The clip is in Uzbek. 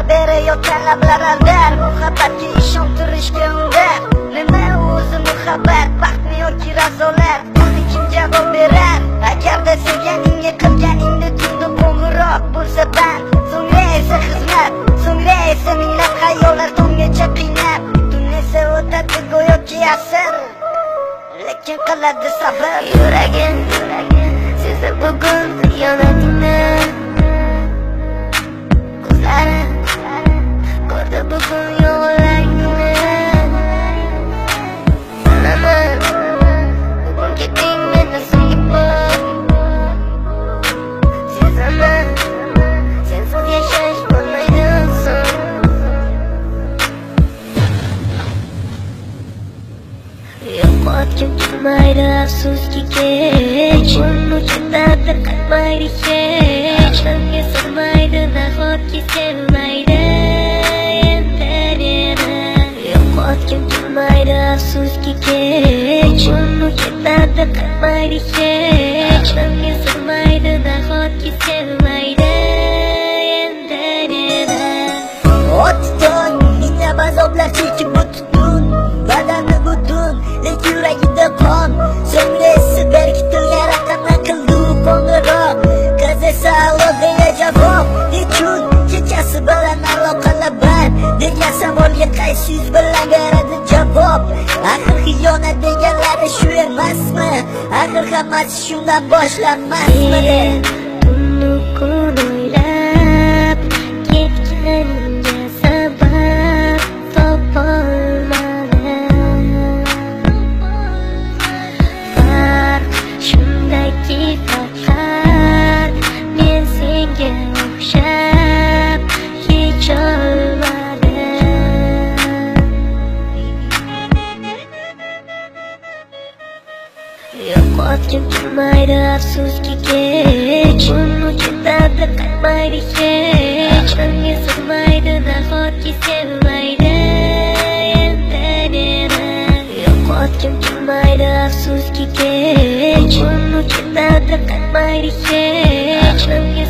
berayotgan lablar aldar, muhabbatga ishontirishga undar. Nima o'zi muhabbat, baxtmi yoki razolat? Buni kim javob berar? Agarda sevganingga qilganingni tunda qo'ng'iroq bo'lsa band, so'ngra esa xizmat, so'ngra esa minglab xayollar tonggacha qiynab, tun esa o'tadi go'yoki asr, lekin qiladi sabr. Yuragim sezdi bugun xiyonatini, ko'zlarim ko'rdi bugun yollarni. Bilaman bugun ketding meni suyib, sezaman sensiz yashash bo'lmaydi so'ng. Yo'qotgim kelmaydi afsuski kech, uni ketadi qaytmaydi hech, menga sig'maydi nahotki sevmaydi endi meni. Yo'qotgim kelmaydi afsuski kech, uni ketadi qaytmaydi hech, menga sig'maydi nahotki sevmaydi endi meni. O'tding minglab azoblar chekib o'tding, badani butun lekin yuragida qon, so'ngra esa berkitilgan raqamdan qildi qo'ng'iroq. Qiz esa allo deya javob, nechun kechasi bilan aloqalar band degan savolga qaysi yuz bilan beradi javob? Axir xiyonat deganlari shu emasmi? Axir hammasi shundan boshlanmasmidi? Tunu kun o'ylab ketganimga sabab topolmadim. Farq shundaki faqat men senga o'xshab kecholmadim. Yo'qotgim kelmaydi afsuski kech, uni ketadi qaytmaydi hech, menga sig'maydi nahotki sevmaydi endi meni. Yo'qotgim kelmaydi afsuski kech, uni ketadi qaytmaydi hech, menga